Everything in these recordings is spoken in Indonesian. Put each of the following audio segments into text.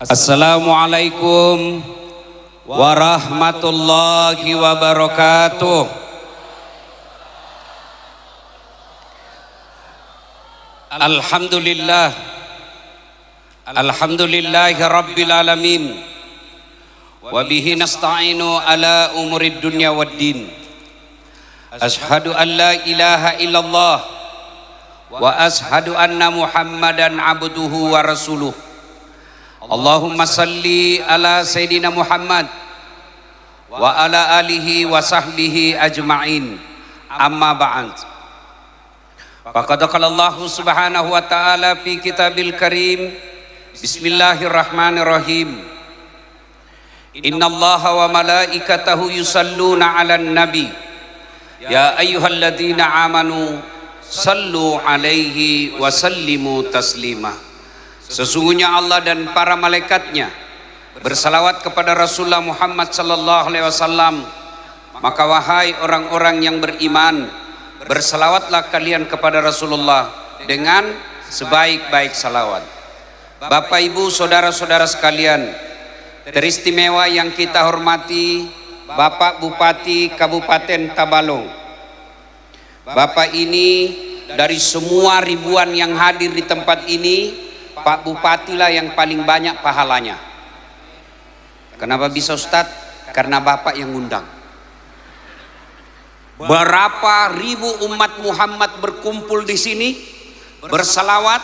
Assalamualaikum warahmatullahi wabarakatuh. Alhamdulillah, alhamdulillahi rabbil alamin, wa bihi nasta'inu ala umurid dunya waddin. Ashhadu an la ilaha illallah wa ashhadu anna muhammadan abduhu wa rasuluh. Allahumma salli ala Sayyidina Muhammad wa ala alihi wa sahbihi ajma'in. Amma ba'd. Faqad qala Allah subhanahu wa ta'ala fi kitabil karim. Bismillahirrahmanirrahim. Inna Allah wa malaikatahu yusalluna 'alan nabi. Ya ayyuhalladzina amanu sallu alaihi wa sallimu taslima. Sesungguhnya Allah dan para malaikatnya bersalawat kepada Rasulullah Muhammad sallallahu alaihi wasallam. Maka wahai orang-orang yang beriman, bersalawatlah kalian kepada Rasulullah dengan sebaik-baik salawat. Bapak Ibu saudara-saudara sekalian, teristimewa yang kita hormati Bapak Bupati Kabupaten Tabalong. Bapak ini dari semua ribuan yang hadir di tempat ini, Pak Bupati lah yang paling banyak pahalanya. Kenapa bisa Ustadz? Karena Bapak yang undang. Berapa ribu umat Muhammad berkumpul di sini bersalawat,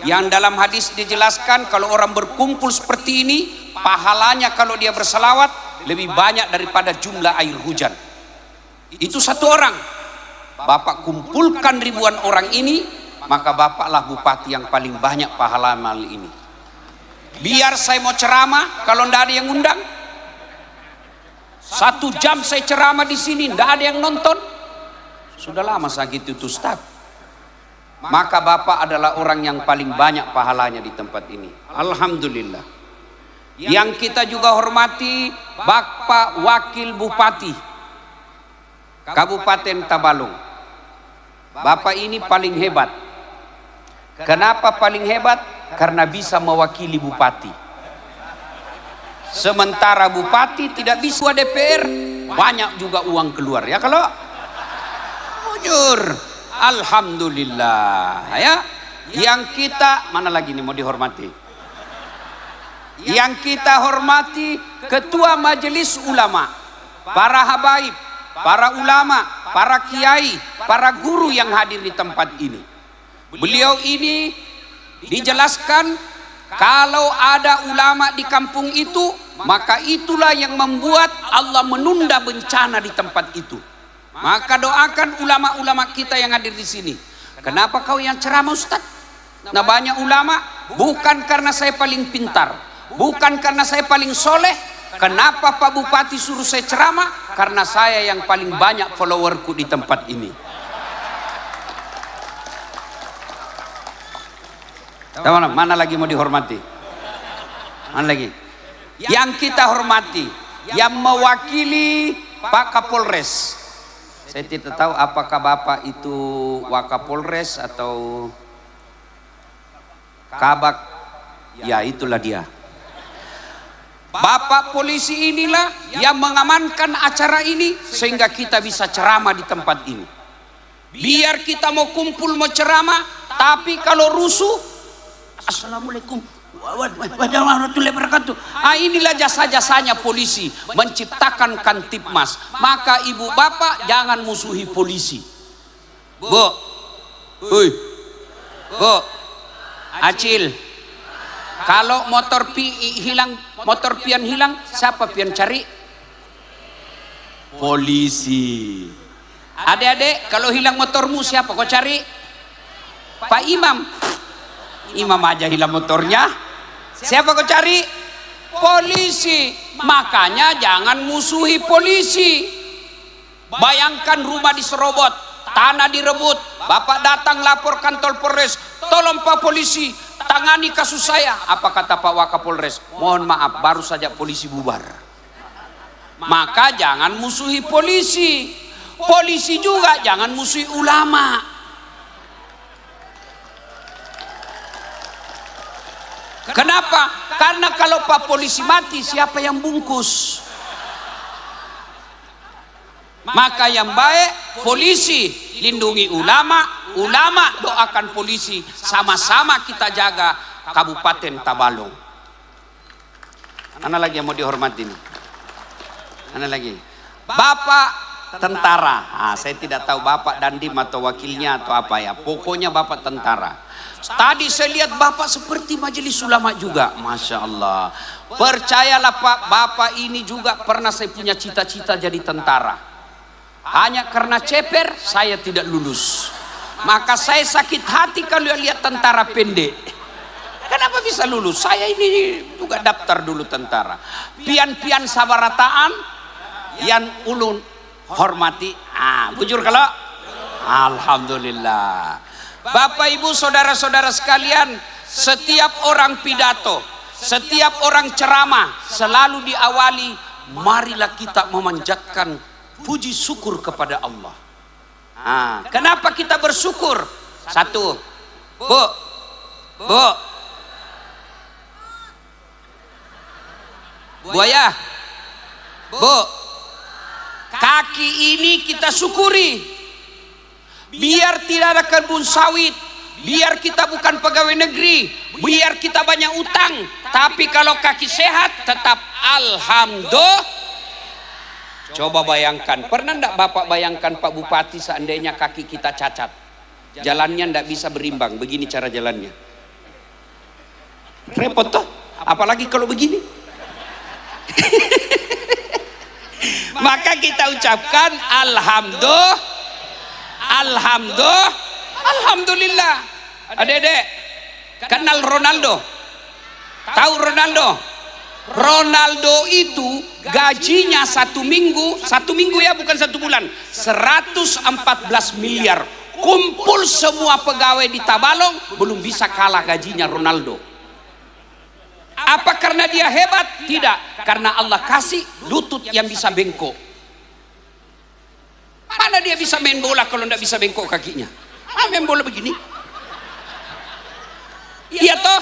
yang dalam hadis dijelaskan kalau orang berkumpul seperti ini pahalanya kalau dia bersalawat lebih banyak daripada jumlah air hujan. Itu satu orang. Bapak kumpulkan ribuan orang ini, maka Bapaklah Bupati yang paling banyak pahala amal ini. Biar saya mau ceramah, kalau tidak ada yang undang, 1 jam saya ceramah di sini, tidak ada yang nonton, sudah lama sakit itu Ustaz. Maka Bapak adalah orang yang paling banyak pahalanya di tempat ini. Alhamdulillah. Yang kita juga hormati Bapak Wakil Bupati Kabupaten Tabalong. Bapak ini paling hebat. Kenapa paling hebat? Karena bisa mewakili bupati. Sementara bupati tidak bisa DPR, banyak juga uang keluar ya kalau jujur. Alhamdulillah ya. Yang kita mana lagi nih mau dihormati? Yang kita hormati Ketua Majelis Ulama, para habaib, para ulama, para kiai, para guru yang hadir di tempat ini. Beliau ini dijelaskan kalau ada ulama di kampung itu, maka itulah yang membuat Allah menunda bencana di tempat itu. Maka doakan ulama-ulama kita yang hadir di sini. Kenapa kau yang ceramah Ustaz? Nah banyak ulama, bukan karena saya paling pintar, bukan karena saya paling soleh. Kenapa Pak Bupati suruh saya ceramah? Karena saya yang paling banyak followerku di tempat ini. Mana lagi mau dihormati? Mana lagi? Yang kita hormati, yang mewakili Pak Kapolres. Saya tidak tahu apakah Bapak itu Wakapolres atau Kabak. Ya itulah dia. Bapak polisi inilah yang mengamankan acara ini sehingga kita bisa ceramah di tempat ini. Biar kita mau kumpul mau ceramah, tapi kalau rusuh, Assalamualaikum warahmatullahi wabarakatuh. Inilah jasa-jasanya polisi, menciptakan Kantipmas. Maka ibu bapak jangan musuhi polisi. Bu, Bu, Acil, kalau motor pian hilang, siapa pian cari? Polisi. Adik-adik, kalau hilang motormu siapa kau cari? Pak Imam. Imam aja hilang motornya, siapa kau cari? Polisi. Makanya jangan musuhi polisi. Bayangkan rumah diserobot, tanah direbut, bapak datang lapor kantor Polres, tolong Pak Polisi tangani kasus saya. Apa kata Pak Wakapolres? Mohon maaf, baru saja polisi bubar. Maka jangan musuhi polisi. Polisi juga jangan musuhi ulama. Kenapa? Karena kalau Pak Polisi mati, siapa yang bungkus? Maka yang baik, polisi lindungi ulama, ulama doakan polisi. Sama-sama kita jaga Kabupaten Tabalong. Mana lagi yang mau dihormati nih? Mana lagi? Bapak tentara. Saya tidak tahu Bapak dandim atau wakilnya atau apa ya. Pokoknya Bapak tentara. Tadi saya lihat Bapak seperti majelis ulama juga. Masya Allah. Percayalah Pak, Bapak ini juga pernah saya punya cita-cita jadi tentara. Hanya karena ceper saya tidak lulus. Maka saya sakit hati kalau lihat tentara pendek. Kenapa bisa lulus? Saya ini juga daftar dulu tentara. Pian-pian sabarataan yang ulun hormati. Bujur kalau? Alhamdulillah. Bapak Ibu saudara-saudara sekalian, setiap orang pidato, setiap orang ceramah selalu diawali, marilah kita memanjatkan puji syukur kepada Allah. Kenapa kita bersyukur? Satu, Bu, buaya, Bu, kaki ini kita syukuri. Biar tidak ada kebun sawit, biar kita bukan pegawai negeri, biar kita banyak utang, tapi kalau kaki sehat tetap alhamdulillah. Coba bayangkan, pernah enggak Bapak bayangkan Pak Bupati seandainya kaki kita cacat, jalannya enggak bisa berimbang, begini cara jalannya, repot toh, apalagi kalau begini. Maka kita ucapkan alhamdulillah. Adek-adek kenal Ronaldo? Tahu Ronaldo? Ronaldo itu gajinya satu minggu ya, bukan satu bulan, 114 miliar. Kumpul semua pegawai di Tabalong belum bisa kalah gajinya Ronaldo. Apa karena dia hebat? Tidak, karena Allah kasih lutut yang bisa bengkok. Mana dia bisa main bola kalau tidak bisa bengkok kakinya? Main bola begini. Iya toh?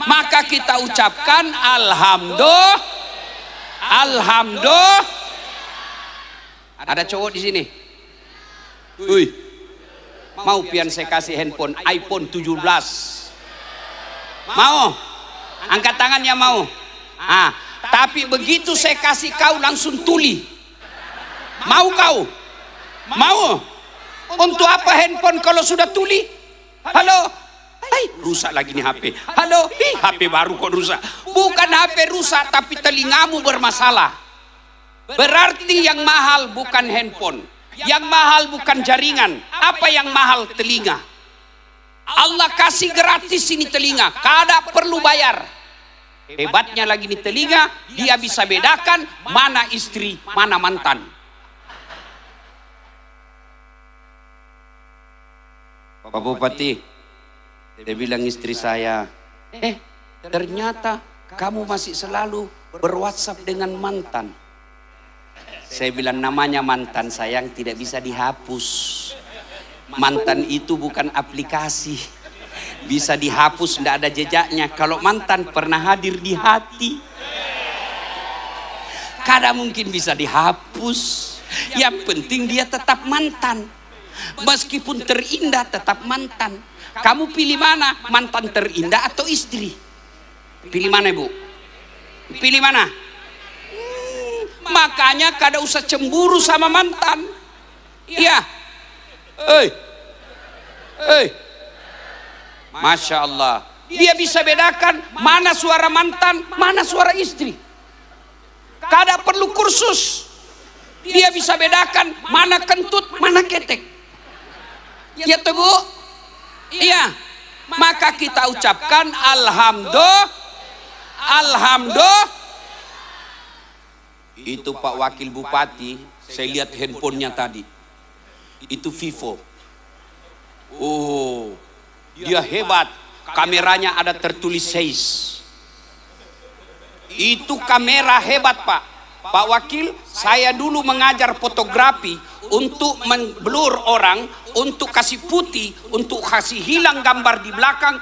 Maka kita ucapkan alhamdulillah. Ada cowok di sini. Mau pian saya kasih handphone iPhone 17. Mau? Angkat tangannya mau. Tapi begitu saya kasih kau langsung tuli. Mau kau? Mau? Untuk apa handphone kalau sudah tuli? Halo? Rusak lagi nih HP. Halo? HP baru kok rusak. Bukan HP rusak, tapi telingamu bermasalah. Berarti yang mahal bukan handphone, yang mahal bukan jaringan. Apa yang mahal? Telinga. Allah kasih gratis ini telinga, kada perlu bayar. Hebatnya lagi nih telinga, dia bisa bedakan mana istri, mana mantan. Pak Bupati, dia bilang istri saya, ternyata kamu masih selalu berWhatsApp dengan mantan. Saya bilang namanya mantan sayang, tidak bisa dihapus. Mantan itu bukan aplikasi, bisa dihapus, tidak ada jejaknya. Kalau mantan pernah hadir di hati, kadang mungkin bisa dihapus. Yang penting dia tetap mantan. Meskipun terindah tetap mantan. Kamu pilih mana? Mantan terindah atau istri? Pilih mana Ibu? Pilih mana? Makanya kada usah cemburu sama mantan. Iya. Masya Allah. Dia bisa bedakan mana suara mantan, mana suara istri. Kada perlu kursus. Dia bisa bedakan mana kentut, mana ketek. Ya tuh Bu? Iya. Maka kita ucapkan alhamdulillah. Itu Pak Wakil Bupati, saya lihat handphonenya tadi. Itu Vivo. Oh, dia hebat. Kameranya ada tertulis 6. Itu kamera hebat Pak. Pak Wakil, saya dulu mengajar fotografi untuk memblur orang, untuk kasih putih, untuk kasih hilang gambar di belakang.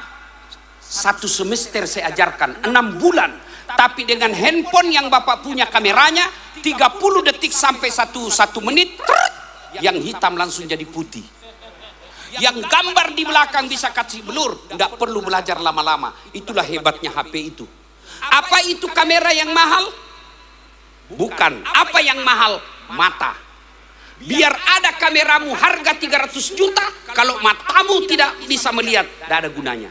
1 semester saya ajarkan 6 bulan. Tapi dengan handphone yang Bapak punya kameranya 30 detik sampai 1 menit, yang hitam langsung jadi putih. Yang gambar di belakang bisa kasih blur, nggak perlu belajar lama-lama. Itulah hebatnya HP itu. Apa itu kamera yang mahal? Bukan. Apa yang mahal? Mata. Biar ada kameramu harga 300 juta, kalau matamu tidak bisa melihat, tidak ada gunanya.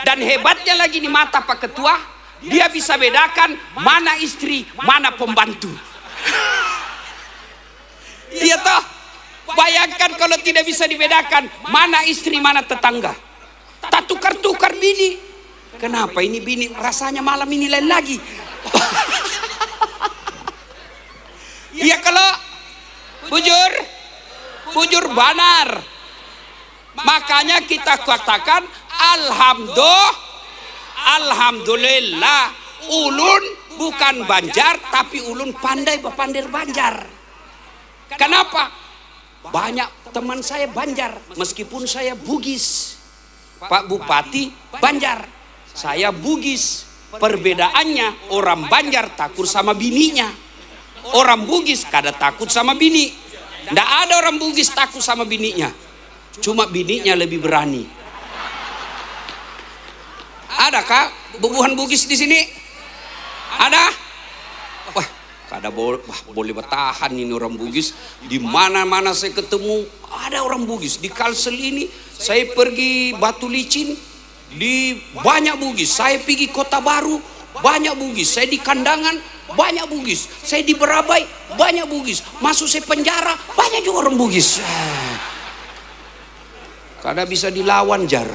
Dan hebatnya lagi di mata Pak Ketua, dia bisa bedakan mana istri, mana pembantu. Iya toh? Bayangkan kalau tidak bisa dibedakan mana istri, mana tetangga. Tak tukar-tukar bini. Kenapa ini bini rasanya malam ini lain lagi? Iya kalau bujur benar. Makanya kita katakan alhamdulillah, ulun bukan Banjar tapi ulun pandai bepandir Banjar. Kenapa? Banyak teman saya Banjar, meskipun saya Bugis. Pak Bupati Banjar, saya Bugis. Perbedaannya orang Banjar takut sama bininya, orang Bugis kada takut sama bini. Nggak ada orang Bugis takut sama bininya, cuma bininya lebih berani. Ada kah bubuhan Bugis di sini? Ada? Wah, kada boleh bertahan ini orang Bugis. Di mana-mana saya ketemu ada orang Bugis. Di Kalsel ini saya pergi Batu Licin, di banyak Bugis. Saya pergi Kota Baru, banyak Bugis. Saya di Kandangan, banyak Bugis. Saya di Berabai, banyak Bugis. Masuk saya penjara, banyak juga orang Bugis. Kada bisa dilawan jar.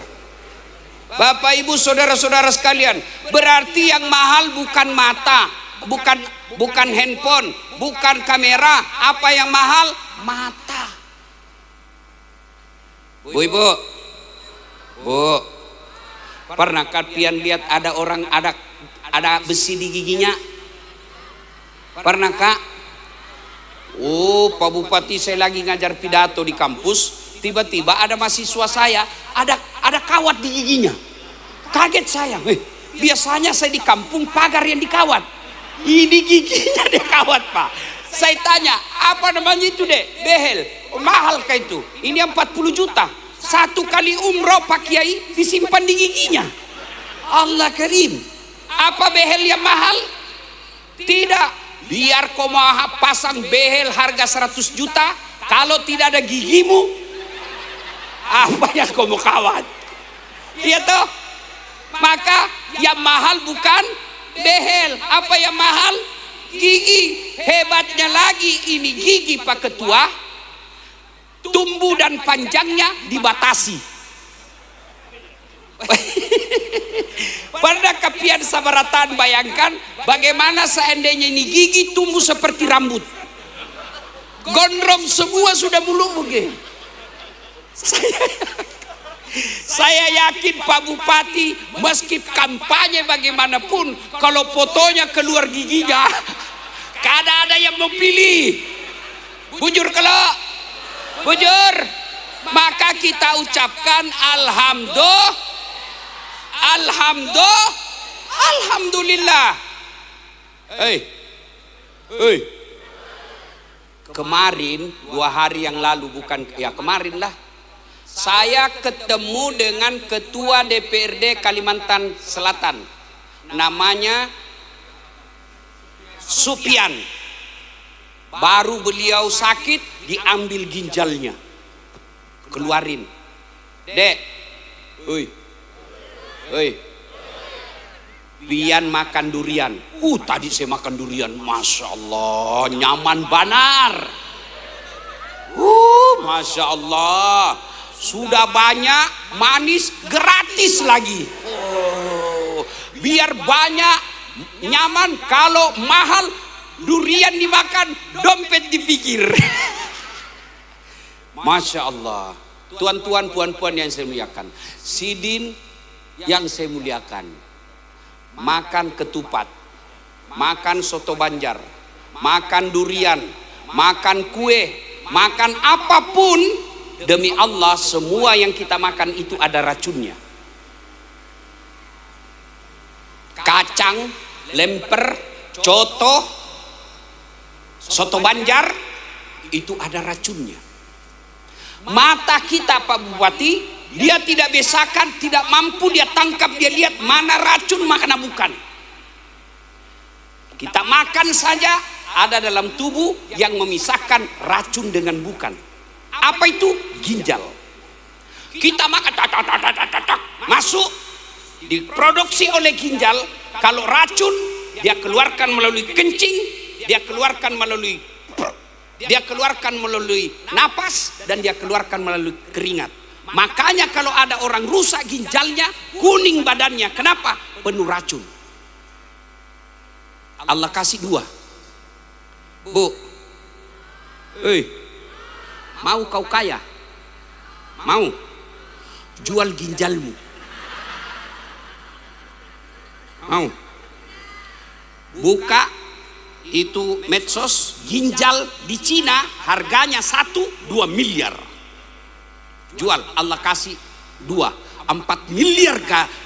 Bapak Ibu saudara-saudara sekalian, berarti yang mahal bukan mata, bukan handphone, bukan kamera. Apa yang mahal? Mata. Bu, pernahkah pian lihat ada orang ada besi di giginya? Pernahkah? Oh, Pak Bupati, saya lagi ngajar pidato di kampus. Tiba-tiba ada mahasiswa saya ada kawat di giginya. Kaget saya. Biasanya saya di kampung pagar yang dikawat. Ini giginya dia kawat, Pak. Saya tanya, apa namanya itu, Dek? Behel. Oh, mahal kah itu? Ini 40 juta. 1 kali umroh Pak Kiai disimpan di giginya. Allah Karim. Apa behel yang mahal? Tidak. Biar kau mau pasang behel harga 100 juta, kalau tidak ada gigimu, apa yang kau mau kawat? Iya toh? Maka yang mahal bukan behel. Apa yang mahal? Gigi. Hebatnya lagi ini gigi Pak Ketua, tumbuh dan panjangnya dibatasi. Pernah kepian sabaratan bayangkan bagaimana seandainya ini gigi tumbuh seperti rambut, gondrong semua sudah muluk begini. Saya yakin Pak Bupati meski kampanye bagaimanapun, kalau fotonya keluar giginya, kada ada yang mau pilih. Bujur kalau bujur, maka kita ucapkan alhamdulillah. Kemarin 2 hari yang lalu, bukan ya kemarin lah, saya ketemu dengan Ketua DPRD Kalimantan Selatan, namanya Supian. Baru beliau sakit, diambil ginjalnya, keluarin. Dek, pian makan durian. Tadi saya makan durian, Masya Allah, nyaman banar. Masya Allah, sudah banyak, manis, gratis lagi. Biar banyak, nyaman. Kalau mahal, durian dimakan, dompet dipikir. Masya Allah. Tuan-tuan, puan-puan yang saya muliakan, sidin yang saya muliakan, makan ketupat, makan soto Banjar, makan durian, makan kue, makan apapun, demi Allah semua yang kita makan itu ada racunnya. kacang, lemper, coto, soto Banjar, itu ada racunnya. Mata kita Pak Bupati, dia tidak besakan, tidak mampu dia tangkap, dia lihat mana racun, mana bukan. Kita makan saja ada dalam tubuh yang memisahkan racun dengan bukan. Apa itu? Ginjal. Kita makan masuk, diproduksi oleh ginjal. Kalau racun dia keluarkan melalui kencing, dia keluarkan melalui napas, dan dia keluarkan melalui keringat. Makanya kalau ada orang rusak ginjalnya, kuning badannya, kenapa? Penuh racun. Allah kasih dua. Bu, mau kau kaya? Mau? Jual ginjalmu. Mau? Buka itu medsos, ginjal di Cina harganya 1-2 miliar. Jual, Allah kasih 2-4 miliar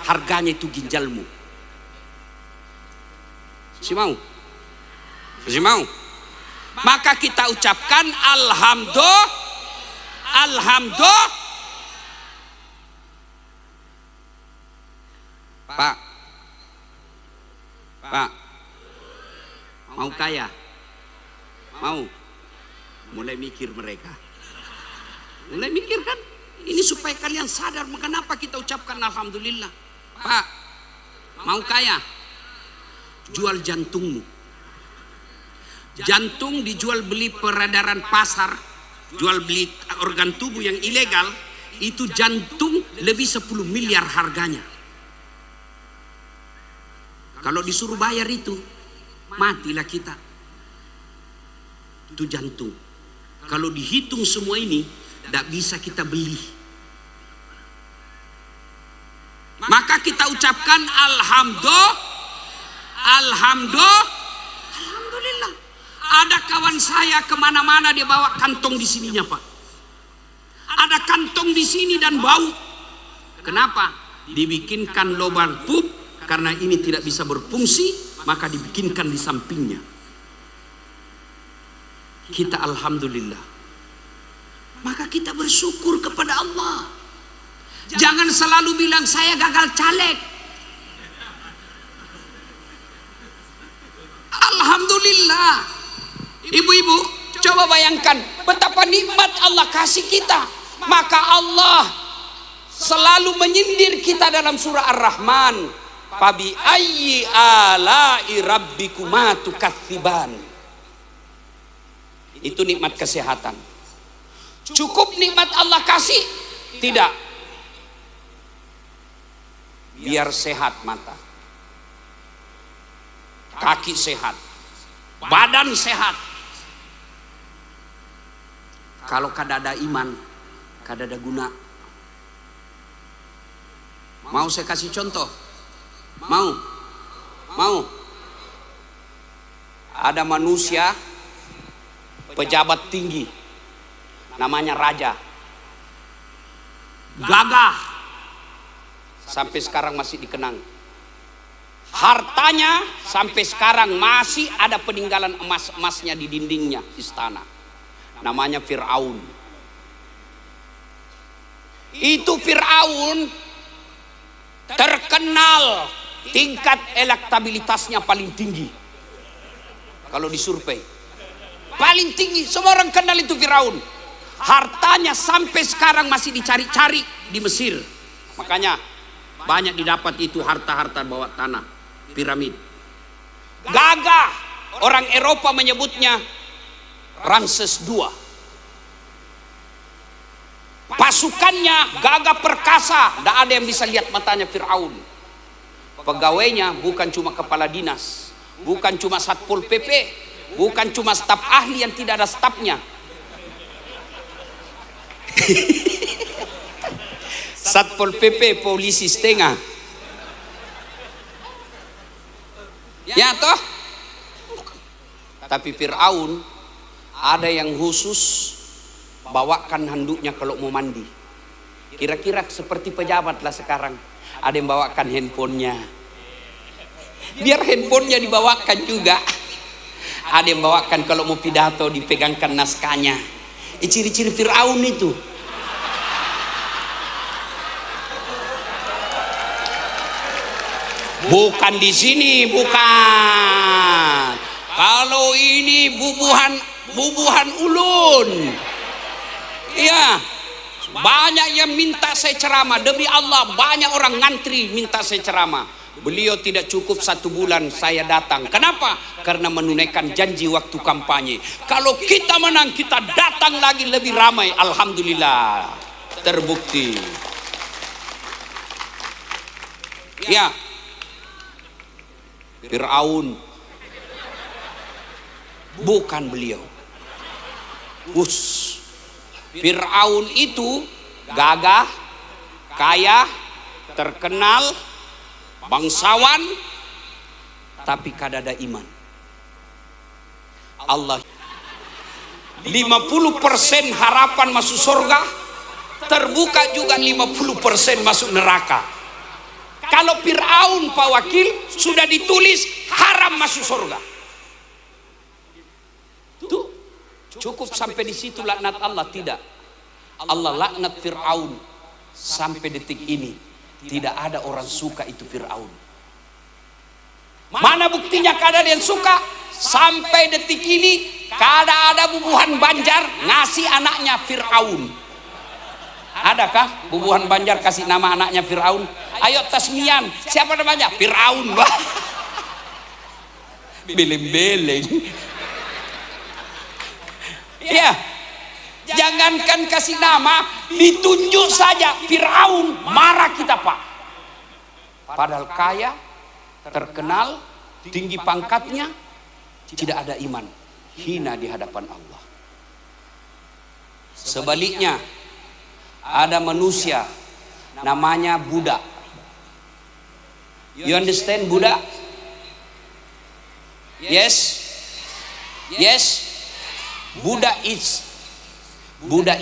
harganya itu ginjalmu. Si mau? Si mau? Maka kita ucapkan alhamdulillah. Pak, mau kaya? Mau? Mulai mikir mereka. Mulai mikir kan? Ini supaya kalian sadar kenapa kita ucapkan alhamdulillah. Pak, mau kaya? Jual jantungmu. Jantung dijual beli peredaran pasar, jual beli organ tubuh yang ilegal, itu jantung lebih 10 miliar harganya. Kalau disuruh bayar itu, matilah kita. Itu jantung. Kalau dihitung semua ini, tidak bisa kita beli. Maka kita ucapkan alhamdulillah. Ada kawan saya kemana-mana dia bawa kantong di sininya Pak. Ada kantong di sini dan bau. Kenapa? Dibikinkan lubang pup. Karena ini tidak bisa berfungsi, maka dibikinkan di sampingnya. Kita alhamdulillah. Maka kita bersyukur kepada Allah. Jangan selalu bilang saya gagal caleg. Alhamdulillah. Ibu-ibu, coba bayangkan betapa nikmat Allah kasih kita. Maka Allah selalu menyindir kita dalam surah Ar-Rahman. Fabi ayyi ala'i rabbikuma tukatsiban. Itu nikmat kesehatan. Cukup nikmat Allah kasih? Tidak. Biar sehat mata, kaki sehat, badan sehat. Kalau kada ada iman, kada ada guna. Mau saya kasih contoh? Mau? Ada manusia pejabat tinggi, namanya raja, gagah, sampai sekarang masih dikenang. Hartanya sampai sekarang masih ada peninggalan emas-emasnya di dindingnya istana. Namanya Fir'aun. Itu Fir'aun terkenal tingkat elektabilitasnya paling tinggi. Kalau disurvei paling tinggi, semua orang kenal itu Firaun. Hartanya sampai sekarang masih dicari-cari di Mesir. Makanya banyak didapat itu harta-harta bawah tanah, piramid. Gagah, orang Eropa menyebutnya Ramses II. Pasukannya gagah perkasa, tidak ada yang bisa lihat matanya Fir'aun. Pegawainya bukan cuma kepala dinas, bukan cuma Satpol PP, bukan cuma staf ahli yang tidak ada stafnya. Satpol PP polisi setengah. Ya toh? Tapi Fir'aun ada yang khusus bawakan handuknya kalau mau mandi. Kira-kira seperti pejabat lah sekarang. Ada yang bawakan handphonenya, biar handphonenya dibawakan juga. Ada yang bawakan kalau mau pidato dipegangkan naskahnya. Ciri-ciri Fir'aun itu. Bukan di sini, bukan. Kalau ini bubuhan ulun. Iya. Banyak yang minta saya ceramah. Demi Allah, banyak orang ngantri minta saya ceramah. Beliau tidak cukup 1 bulan saya datang. Kenapa? Karena menunaikan janji waktu kampanye. Kalau kita menang, kita datang lagi lebih ramai. Alhamdulillah. Terbukti. Ya. Fir'aun. Bukan beliau. Fir'aun itu gagah, kaya, terkenal, bangsawan, tapi kadada iman. Allah 50% harapan masuk surga, terbuka juga 50% masuk neraka. Kalau Fir'aun Pak Wakil sudah ditulis haram masuk surga. Tuh, cukup sampai di situ laknat Allah? Tidak. Allah laknat Fir'aun sampai detik ini. Tidak ada orang suka itu Fir'aun. Mana buktinya kada ada yang suka? Sampai detik ini kada ada bubuhan Banjar ngasih anaknya Fir'aun. Adakah bubuhan Banjar kasih nama anaknya Fir'aun? Ayo tasmian, siapa namanya? Fir'aun. Beleng-beleng. Ya, jangankan kasih nama, ditunjuk saja Fir'aun, marah kita Pak. Padahal kaya, terkenal, tinggi pangkatnya, tidak ada iman, hina di hadapan Allah. Sebaliknya, ada manusia namanya Buddha. You understand Buddha? Yes. Buddha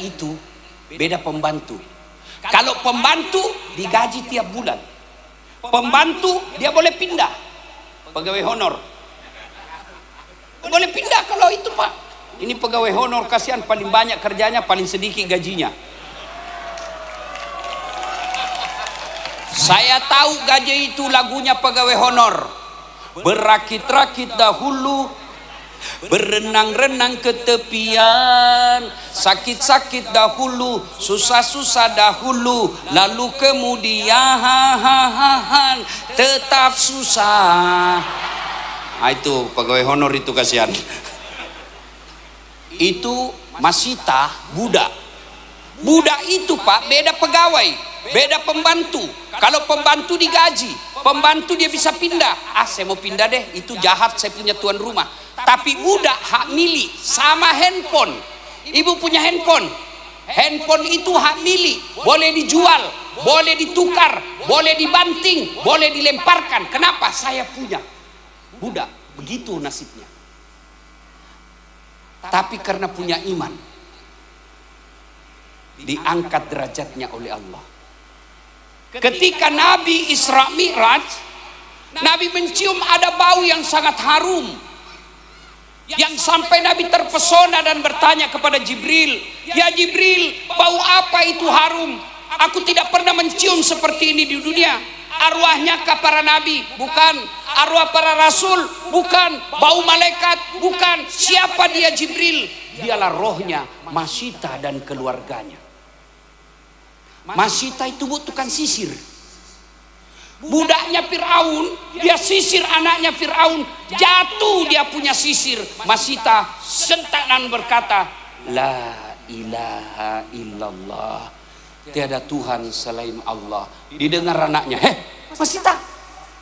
itu beda pembantu. Kalau pembantu digaji tiap bulan. Pembantu dia boleh pindah. Pegawai honor. Boleh pindah kalau itu Pak. Ini pegawai honor, kasihan, paling banyak kerjanya, paling sedikit gajinya. Saya tahu gaji itu lagunya pegawai honor. Berakit-rakit dahulu, berenang-renang ke tepian, sakit-sakit dahulu, susah-susah dahulu, lalu kemudian tetap susah. Nah, itu pegawai honor itu kasihan. Itu Masita Buddha. Buddha itu Pak beda pegawai, beda pembantu. Kalau pembantu digaji, pembantu dia bisa pindah. Saya mau pindah deh, itu jahat, saya punya tuan rumah. Tapi Buddha hak milik, sama handphone. Ibu punya handphone. Handphone itu hak milik, boleh dijual, boleh ditukar, boleh dibanting, boleh dilemparkan. Kenapa? Saya punya. Buddha begitu nasibnya. Tapi karena punya iman, diangkat derajatnya oleh Allah. Ketika Nabi Isra Mi'raj, Nabi mencium ada bau yang sangat harum, yang sampai Nabi terpesona dan bertanya kepada Jibril, "Ya Jibril, bau apa itu harum? Aku tidak pernah mencium seperti ini di dunia. Arwahnya kah para nabi? Bukan. Arwah para rasul? Bukan. Bau malaikat? Bukan. Siapa dia Jibril? Dialah rohnya Masita dan keluarganya." Masita itu bukan sisir. Budaknya Fir'aun, dia sisir anaknya Fir'aun, jatuh dia punya sisir. Masita sentak dan berkata, "La ilaha illallah, tiada Tuhan selain Allah." Didengar anaknya, Masita,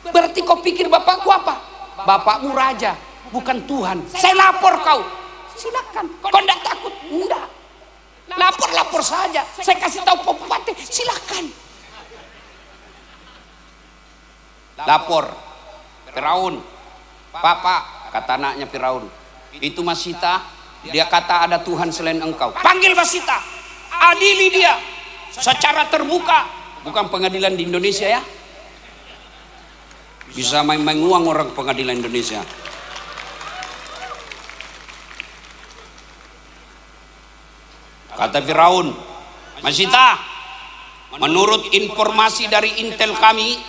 berarti kau pikir bapakku apa? Bapakmu raja, bukan Tuhan. Saya lapor kau. Silakan, kau tidak takut? Enggak. Lapor saja. Saya kasih tahu Pak Bupati, silakan. Lapor. Firaun, "Papa," kata anaknya Firaun, "itu Masita, dia kata ada Tuhan selain engkau." Panggil Masita, adili dia secara terbuka. Bukan pengadilan di Indonesia ya. Bisa main-main uang orang pengadilan Indonesia. Kata Firaun, Masita, menurut informasi dari intel kami,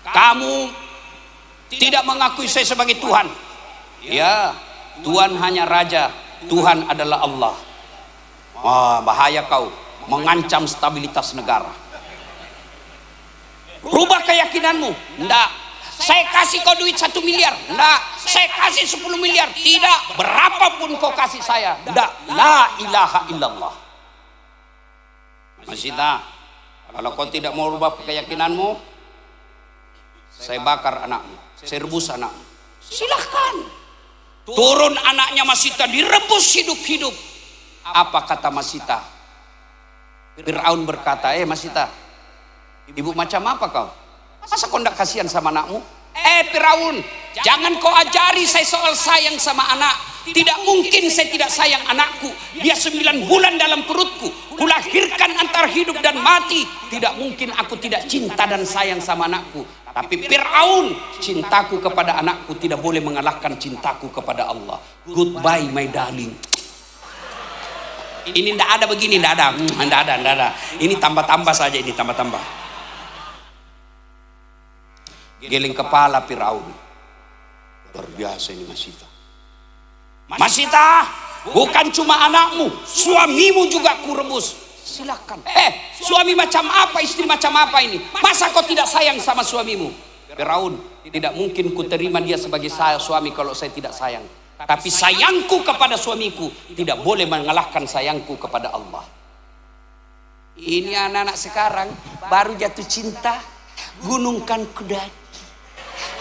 kamu tidak mengakui saya sebagai Tuhan. Ya, Tuhan hanya raja, Tuhan adalah Allah. Wah, bahaya kau, mengancam stabilitas negara. Rubah keyakinanmu. Enggak. Saya kasih kau duit 1 miliar. Enggak. Saya kasih 10 miliar. Tidak. Berapapun kau kasih saya. Enggak. La ilaha illallah. Masita, kalau kau tidak mau rubah keyakinanmu, saya bakar anakmu. Saya rebus anakmu. Silahkan. Turun anaknya Masita, direbus hidup-hidup. Apa kata Masita? Firaun berkata, Masita, ibu macam apa kau? Masa kau tidak kasihan sama anakmu? Firaun, jangan kau ajari saya soal sayang sama anak. Tidak mungkin saya tidak sayang anakku. Dia 9 bulan dalam perutku. Kulahirkan antara hidup dan mati. Tidak mungkin aku tidak cinta dan sayang sama anakku. Tapi Firaun, cintaku kepada anakku tidak boleh mengalahkan cintaku kepada Allah. Goodbye my darling. Ini tidak ada begini, tidak ada. Ini tambah-tambah saja, ini tambah-tambah. Geleng kepala Firaun. Luar biasa ini Masita. Masita, bukan cuma anakmu, suamimu juga ku rebus. Silakan. Suami macam apa, istri macam apa ini? Masa kau tidak sayang sama suamimu? Firaun, tidak mungkin ku terima dia sebagai suami kalau saya tidak sayang. Tapi sayangku kepada suamiku tidak boleh mengalahkan sayangku kepada Allah. Ini anak-anak sekarang baru jatuh cinta. Gunungkan ku daki,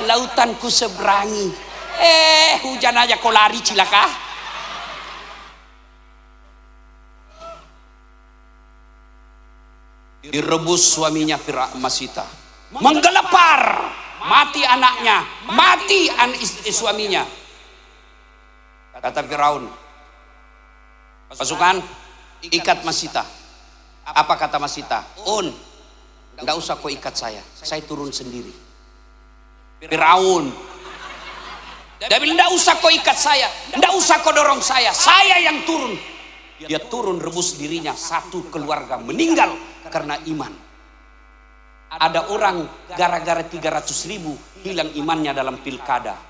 lautan ku seberangi. Hujan aja kau lari cilaka. Direbus suaminya Masita. Menggelepar. Mati anaknya. Mati suaminya. Kata Firaun, pasukan, ikat Masita. Apa kata Masita? Enggak usah kau ikat saya turun sendiri. Firaun, dia bilang, enggak usah kau ikat saya, enggak usah kau dorong saya yang turun. Dia turun rebus dirinya, satu keluarga meninggal karena iman. Ada orang gara-gara 300.000 hilang imannya dalam pilkada.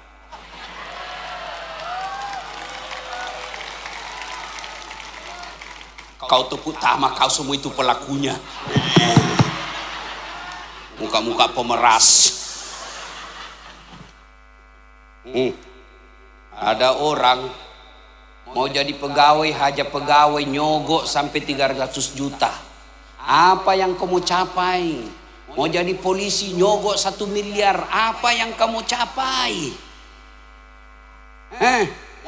Kau tepuk tangan, kau semua itu pelakunya. Muka-muka pemeras. Ada orang mau jadi pegawai, haja pegawai nyogok sampai 300 juta. Apa yang kamu capai? Mau jadi polisi nyogok 1 miliar. Apa yang kamu capai?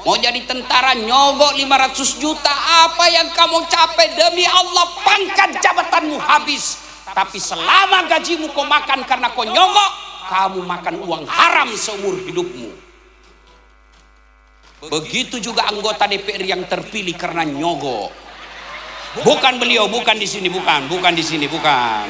Mau jadi tentara nyogok 500 juta. Apa yang kamu capai? Demi Allah, pangkat jabatanmu habis. Tapi selama gajimu kau makan karena kau nyogok, kamu makan uang haram seumur hidupmu. Begitu juga anggota DPR yang terpilih karena nyogok. Bukan beliau, bukan di sini, bukan di sini, bukan.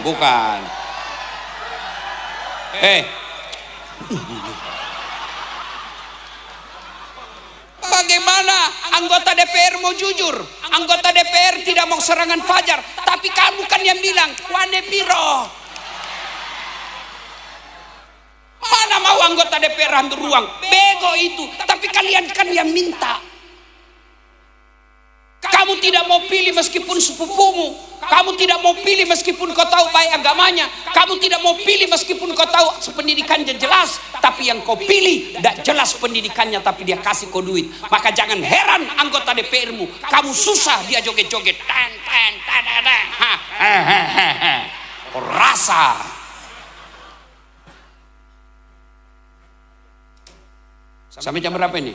Bagaimana anggota DPR mau jujur? Anggota DPR tidak mau serangan fajar, tapi kamu kan yang bilang, wane biro. Mana mau anggota DPR ambil ruang? Bego itu, tapi kalian kan yang minta. Kamu tidak mau pilih meskipun sepupumu. Kamu tidak mau pilih meskipun kau tahu baik agamanya. Kamu tidak mau pilih meskipun kau tahu pendidikannya jelas. Tapi yang kau pilih tidak jelas pendidikannya, tapi dia kasih kau duit. Maka jangan heran anggota DPR-mu. Kamu susah, dia joget-joget. Rasa. Sampai jam berapa ini?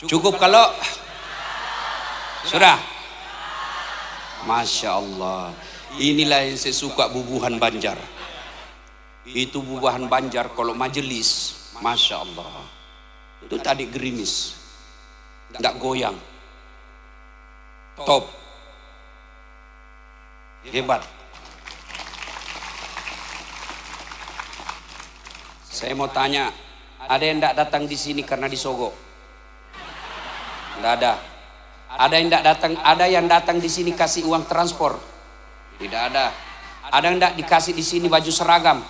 Cukup kalau sudah. Masya Allah. Inilah yang saya suka bubuhan Banjar. Itu bubuhan Banjar kalau majelis, Masya Allah. Itu tadi gerimis, nggak goyang, top. Hebat. Saya mau tanya, ada yang tidak datang di sini karena disogok? Tidak ada. Ada yang tidak datang? Ada yang datang di sini kasih uang transport? Tidak ada. Ada yang tidak dikasih di sini baju seragam?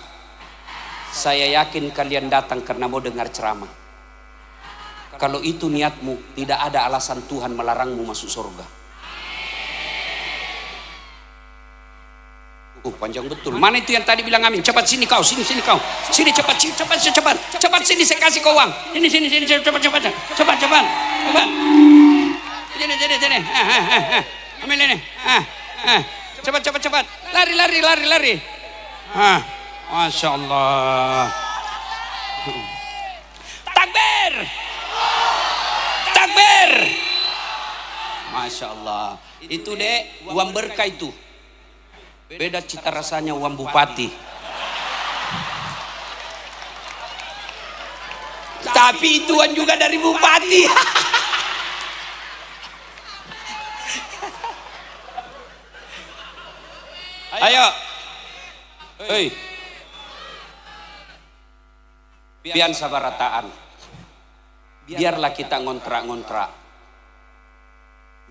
Saya yakin kalian datang karena mau dengar ceramah. Kalau itu niatmu, tidak ada alasan Tuhan melarangmu masuk surga. Panjang betul. Mana itu yang tadi bilang amin? Cepat sini kau, sini kau. Sini cepat sini saya kasih kau uang. Sini cepat. Sini. Ambil ini. Cepat. Lari. Masya Allah. Takbir. Masya Allah. Itu dek, uang berkah itu. Beda cita rasanya uang bupati. Tapi itu uang juga dari bupati. Ayo. Hei. Pian sabar rataan. Biarlah kita ngontrak.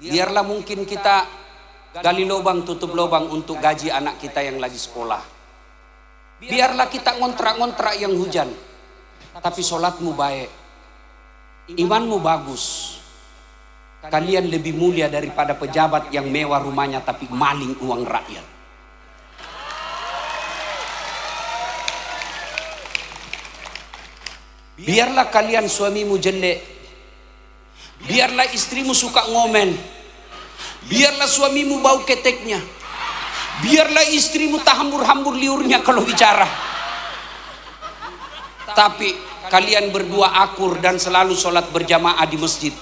Biarlah mungkin kita gali lubang, tutup lubang untuk gaji anak kita yang lagi sekolah. Biarlah kita ngontrak yang hujan. Tapi sholatmu baik. Imanmu bagus. Kalian lebih mulia daripada pejabat yang mewah rumahnya tapi maling uang rakyat. Biarlah kalian suamimu jelek. Biarlah istrimu suka ngomel. Biarlah suamimu bau keteknya. Biarlah istrimu tak hambur-hambur liurnya kalau bicara. Tapi kalian berdua akur dan selalu sholat berjamaah di masjid.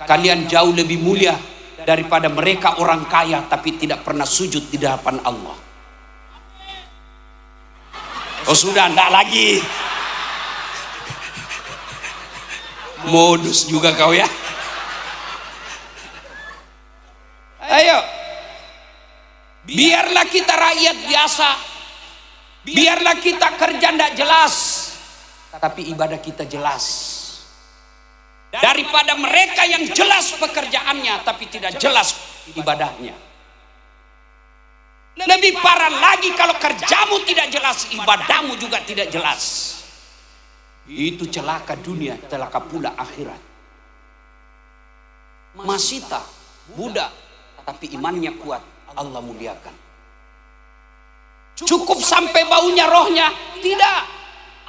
Kalian jauh lebih mulia daripada mereka orang kaya tapi tidak pernah sujud di hadapan Allah. Oh sudah, enggak lagi. Modus juga kau ya. Ayo, biarlah kita rakyat biasa, biarlah kita kerja tidak jelas, tapi ibadah kita jelas. Daripada mereka yang jelas pekerjaannya, tapi tidak jelas ibadahnya. Lebih parah lagi kalau kerjamu tidak jelas, ibadahmu juga tidak jelas. Itu celaka dunia, celaka pula akhirat. Masita, budak, tapi imannya kuat, Allah muliakan. Cukup sampai baunya rohnya? Tidak.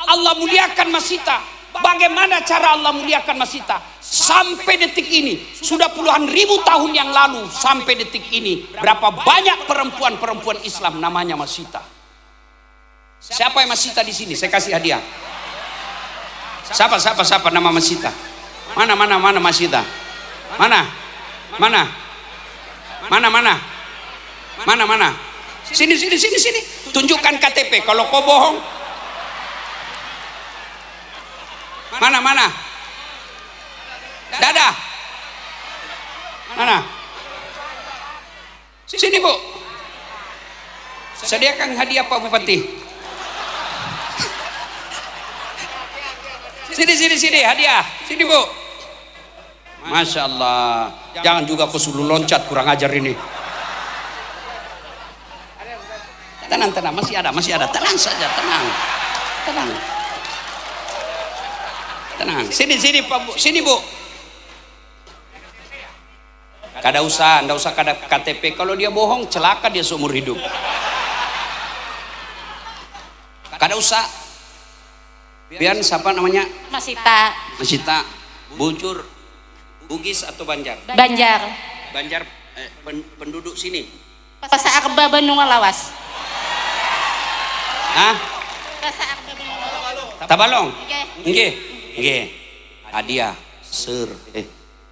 Allah muliakan Masita. Bagaimana cara Allah muliakan Masita? Sampai detik ini, sudah puluhan ribu tahun yang lalu, sampai detik ini, berapa banyak perempuan-perempuan Islam namanya Masita. Siapa yang Masita di sini? Saya kasih hadiah. Siapa nama Masita? Mana Masita? Mana? Sini. Tunjukkan KTP. Kalau kau bohong. Mana? Dadah. Mana? Sini Bu. Sediakan hadiah Pak Bupati. Sini hadiah. Sini Bu. Masya Allah. Jangan juga kau suruh loncat, kurang ajar ini. Tenang, masih ada. Tenang saja, tenang. Sini Pak Bu. Sini Bu. Kada usah kada KTP. Kalau dia bohong, celaka dia seumur hidup. Kada usah. Biar siapa namanya? Masita. Bujur, Bugis atau Banjar? Banjar penduduk sini. Pasa Akba Bandung Lawas. Hah? Pasa Akba Bandung Lawas. Tabalong? Nggih. Hadiah ser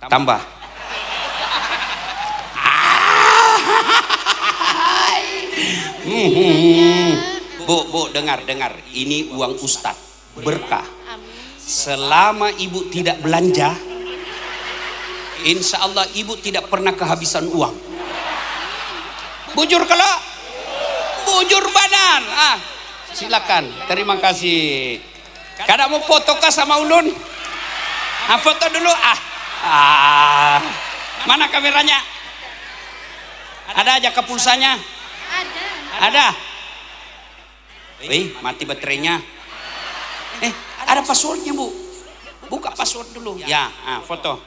tambah. Bu, dengar. Ini uang ustad, berkah. Selama ibu tidak belanja, insya Allah ibu tidak pernah kehabisan uang. Bujur kalau? Bujur badan. Silakan. Terima kasih. Kada mau foto kah sama ulun? Foto dulu. Mana kameranya? Ada aja ke pulsanya? Ada. Mati baterainya. Ada passwordnya, Bu. Buka password dulu. Ya, foto.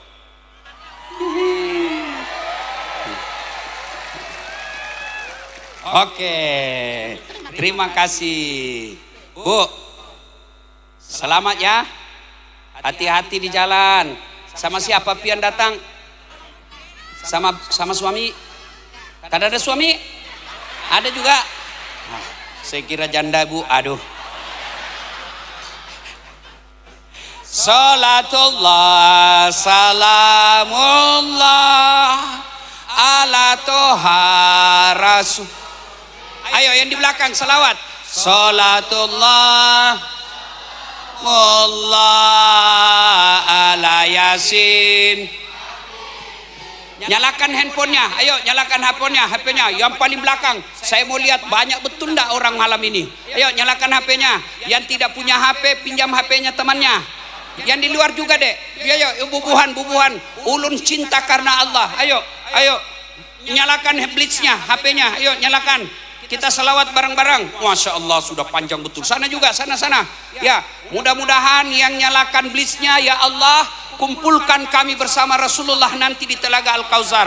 Oke. Terima kasih. Bu. Selamat ya. Hati-hati di jalan. Sama siapa pian datang? Sama suami? Kada ada suami? Ada juga? Saya kira janda, Bu. Aduh. Salatullah salamullah ala toha rasul. Ayo yang di belakang salawat. Salatullah mullah ala yasin. Nyalakan handphonenya. Ayo nyalakan HP-nya yang paling belakang. Saya mau lihat banyak betul ndak orang malam ini. Ayo nyalakan HP-nya. Yang tidak punya HP pinjam HP-nya temannya. Yang di luar juga dek. Ayo bubuhan. Ulun cinta karena Allah. Ayo nyalakan blitznya HP-nya. Ayo nyalakan. Kita salawat bareng-bareng. Masya Allah sudah panjang betul. Sana juga sana. Ya mudah-mudahan yang nyalakan blitznya ya Allah kumpulkan kami bersama Rasulullah nanti di Telaga Al-Kautsar.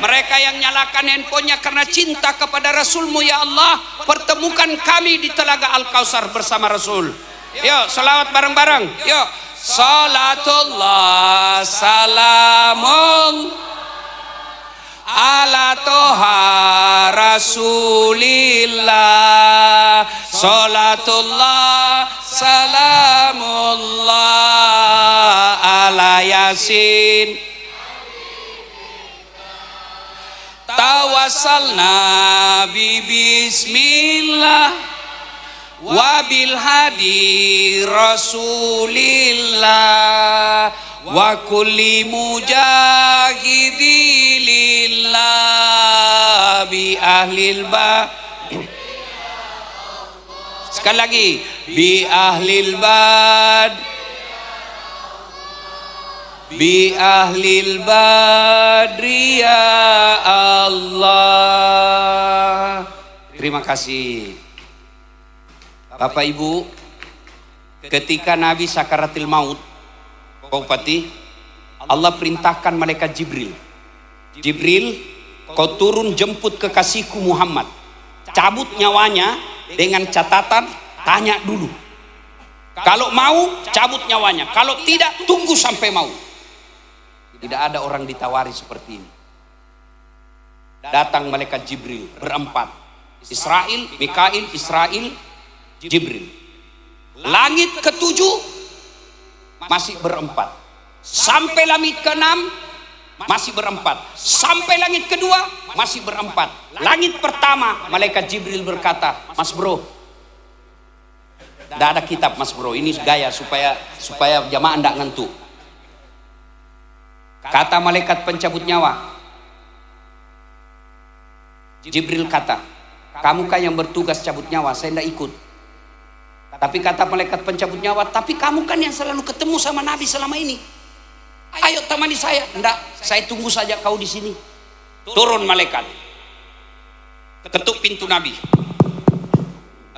Mereka yang nyalakan handphonenya karena cinta kepada Rasulmu ya Allah, pertemukan kami di Telaga Al-Kautsar bersama Rasul. Yuk salawat bareng-bareng. Yuk. Salatullah salamun ala toha rasulillah. Salatullah salamullah ala yasin. Tawassalna bi bismillah wabil hadi rasulillah wa kulli mujahidilillah bi ahlil ba. Sekali lagi bi ahlil bad bi ahlil badri ya Allah. Terima kasih Bapak Ibu. Ketika Nabi sakaratil maut, Pak Bupati, Allah perintahkan malaikat Jibril, kau turun jemput kekasihku Muhammad, cabut nyawanya dengan catatan tanya dulu. Kalau mau cabut nyawanya, kalau tidak tunggu sampai mau. Tidak ada orang ditawari seperti ini. Datang malaikat Jibril berempat, Israil, Mikail, Israil, Jibril. Langit ketujuh masih berempat, sampai langit keenam masih berempat, sampai langit kedua masih berempat. Langit pertama malaikat Jibril berkata, Mas bro, tidak ada kitab Mas bro, ini gaya supaya jamaah tidak ngantuk. Kata malaikat pencabut nyawa, Jibril kata, kamu kan yang bertugas cabut nyawa, saya tidak ikut. Tapi kata malaikat pencabut nyawa, tapi kamu kan yang selalu ketemu sama Nabi selama ini. Ayo temani saya. Enggak, saya tunggu saja kau di sini. Turun malaikat, ketuk pintu Nabi.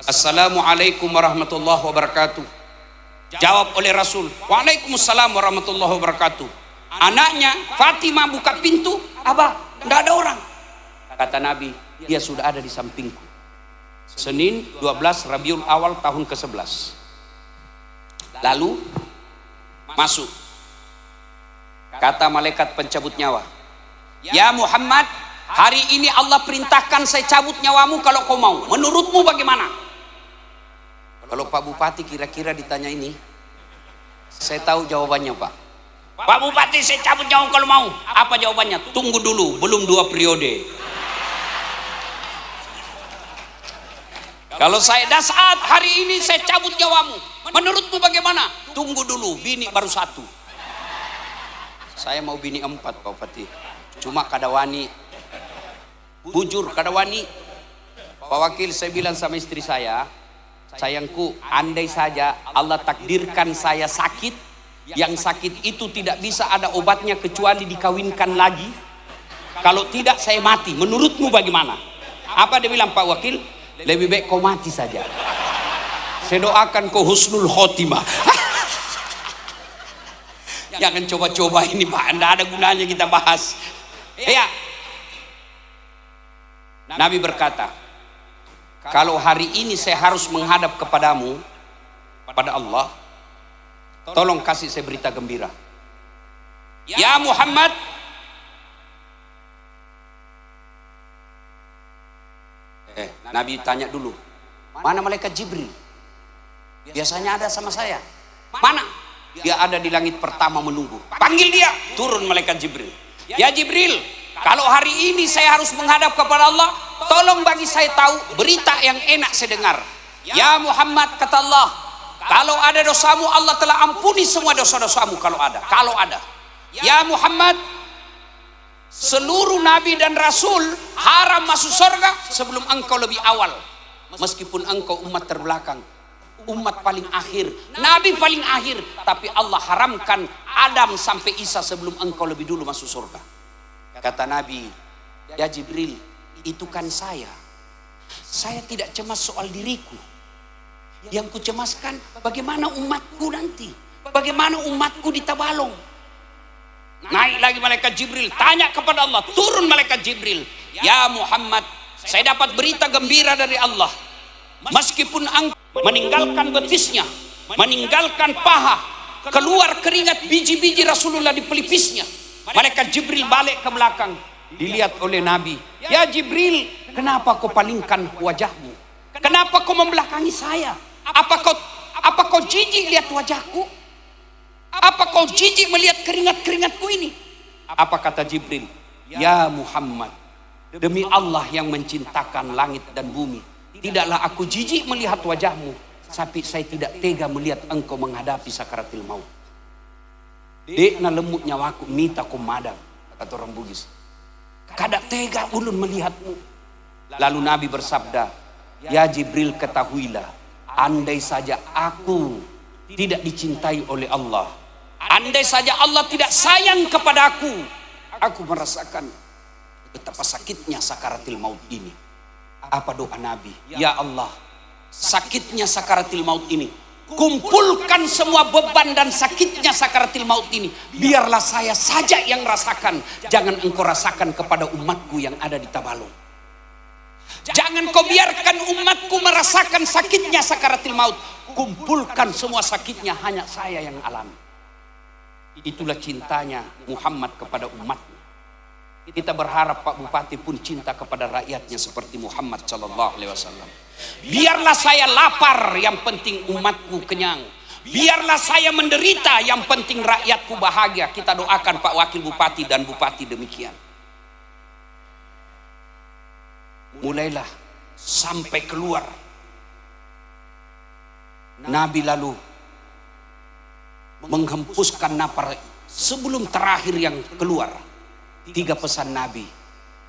Assalamualaikum warahmatullahi wabarakatuh. Jawab oleh Rasul, Waalaikumsalam warahmatullahi wabarakatuh. Anaknya Fatimah buka pintu, Abah, enggak ada orang. Kata Nabi, dia sudah ada di sampingku. Senin 12 Rabiul Awal tahun ke-11. Lalu masuk. Kata malaikat pencabut nyawa, ya Muhammad, hari ini Allah perintahkan saya cabut nyawamu kalau kau mau. Menurutmu bagaimana? Kalau Pak Bupati kira-kira ditanya ini, saya tahu jawabannya Pak. Pak Bupati, saya cabut nyawa kalau mau. Apa jawabannya? Tunggu dulu, belum 2 periode. Kalau saya dah saat hari ini saya cabut nyawamu, menurutmu bagaimana? Tunggu dulu, bini baru 1. Saya mau bini 4 Pak Bupati, cuma kada wani. Bujur kadawani. Pak Wakil, saya bilang sama istri saya, sayangku, andai saja Allah takdirkan saya sakit, yang sakit itu tidak bisa ada obatnya kecuali dikawinkan lagi. Kalau tidak saya mati. Menurutmu bagaimana? Apa dia bilang, Pak Wakil? Lebih baik kau mati saja. Saya doakan kau husnul khotimah. Jangan coba-coba ini Pak, tidak ada gunanya kita bahas. Ya. Nabi berkata, kalau hari ini saya harus menghadap kepadamu, pada Allah, tolong kasih saya berita gembira. Ya Muhammad, Nabi tanya dulu, mana malaikat Jibril? Biasanya ada sama saya. Mana? Dia ada di langit pertama menunggu. Panggil dia, turun malaikat Jibril. Ya Jibril, kalau hari ini saya harus menghadap kepada Allah, tolong bagi saya tahu berita yang enak saya dengar. Ya Muhammad, kata Allah, kalau ada dosamu Allah telah ampuni semua dosa-dosamu kalau ada. Kalau ada. Ya Muhammad, seluruh nabi dan rasul haram masuk surga sebelum engkau lebih awal. Meskipun engkau umat terbelakang, umat paling akhir, nabi paling akhir, tapi Allah haramkan Adam sampai Isa sebelum engkau lebih dulu masuk surga. Kata Nabi, ya Jibril, itu kan saya tidak cemas soal diriku. Yang ku cemaskan bagaimana umatku nanti, bagaimana umatku ditabalong. Naik lagi malaikat Jibril, tanya kepada Allah, turun malaikat Jibril. Ya Muhammad, saya dapat berita gembira dari Allah. Meskipun engkau meninggalkan betisnya, meninggalkan paha, keluar keringat biji-biji Rasulullah di pelipisnya. Malaikat Jibril balik ke belakang, dilihat oleh Nabi. Ya Jibril, kenapa kau palingkan wajahmu? Kenapa kau membelakangi saya? Apa kau jijik lihat wajahku? Apa kau jijik melihat keringat-keringatku ini? Apa kata Jibril? Ya Muhammad, demi Allah yang menciptakan langit dan bumi, tidaklah aku jijik melihat wajahmu, tapi saya tidak tega melihat engkau menghadapi sakaratil maut. Dekna lemut nyawaku mita kumadam, kata orang Bugis. Kada tega ulun melihatmu. Lalu Nabi bersabda, ya Jibril, ketahuilah, andai saja aku tidak dicintai oleh Allah, andai saja Allah tidak sayang kepada aku merasakan betapa sakitnya sakaratil maut ini. Apa doa Nabi? Ya Allah, sakitnya sakaratil maut ini, kumpulkan semua beban dan sakitnya sakaratil maut ini, biarlah saya saja yang rasakan. Jangan engkau rasakan kepada umatku yang ada di tabalong. Jangan kau biarkan umatku merasakan sakitnya sakaratil maut. Kumpulkan semua sakitnya, hanya saya yang alami. Itulah cintanya Muhammad kepada umatnya. Kita berharap Pak Bupati pun cinta kepada rakyatnya seperti Muhammad sallallahu alaihi wasallam. Biarlah saya lapar, yang penting umatku kenyang. Biarlah saya menderita, yang penting rakyatku bahagia. Kita doakan Pak Wakil Bupati dan Bupati demikian. Mulailah sampai keluar. Nabi lalu menghempuskan nafas sebelum terakhir yang keluar. 3 pesan Nabi.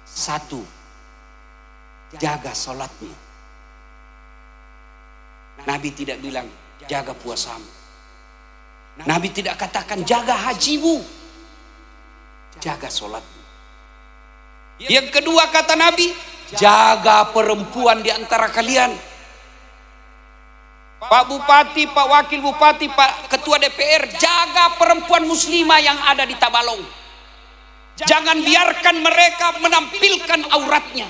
1, jaga sholatmu. Nabi tidak bilang jaga puasamu. Nabi tidak katakan jaga hajimu. Jaga sholatmu. Yang kedua kata Nabi, jaga perempuan di antara kalian. Pak Bupati, Pak Wakil Bupati, Pak Ketua DPR, jaga perempuan muslimah yang ada di tabalong. Jangan biarkan mereka menampilkan auratnya.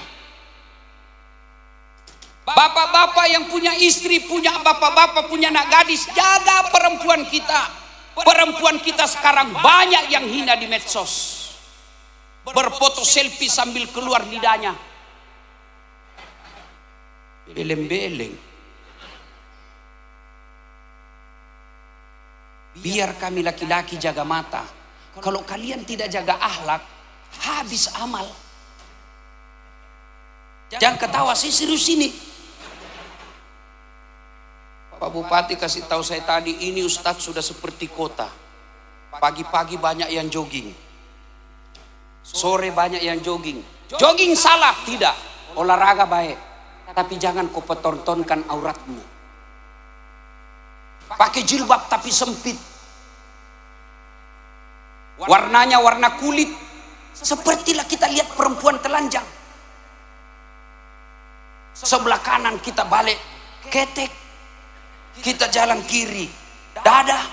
Bapak-bapak yang punya istri, punya bapak-bapak, punya anak gadis, jaga perempuan kita. Perempuan kita sekarang banyak yang hina di medsos. Berfoto selfie sambil keluar lidahnya. Beleng-beleng. Biar kami laki-laki jaga mata. Kalau kalian tidak jaga akhlak, habis amal. Jangan ketawa, saya serius ini. Pak Bupati kasih tahu saya tadi, ini Ustadz sudah seperti kota. Pagi-pagi banyak yang jogging, sore banyak yang jogging. Jogging salah, tidak. Olahraga baik, tapi jangan kau pertontonkan auratmu. Pakai jilbab tapi sempit. Warnanya warna kulit. Sepertilah kita lihat perempuan telanjang. Sebelah kanan kita balik ketek. Kita jalan kiri dada.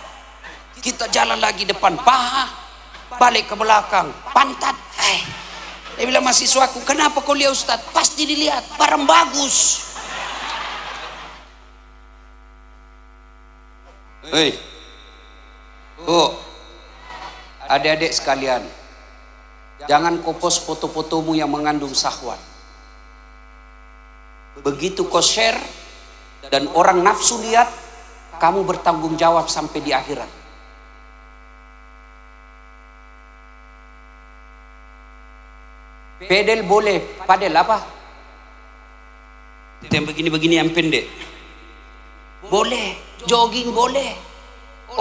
Kita jalan lagi depan paha. Balik ke belakang pantat. Dia bilang mahasiswaku, kenapa kau lihat Ustaz? Pasti dilihat, barang bagus. Hei, adik-adik sekalian, jangan kau post foto-fotomu yang mengandung syahwat. Begitu kau share dan orang nafsu lihat, kamu bertanggung jawab sampai di akhirat. Pedal boleh, padel apa? Yang begini-begini yang pendek. Boleh, jogging boleh,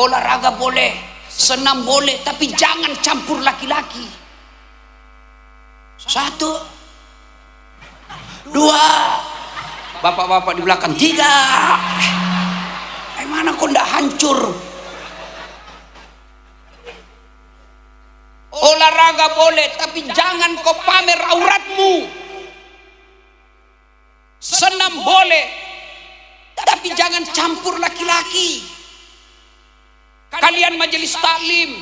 olahraga boleh, senam boleh, tapi jangan campur laki-laki. 1, 2, bapak-bapak di belakang 3. Mana kau ndak hancur? Olahraga boleh, tapi jangan kau pamer auratmu. Senam boleh, tapi jangan campur laki-laki. Kalian majelis taklim,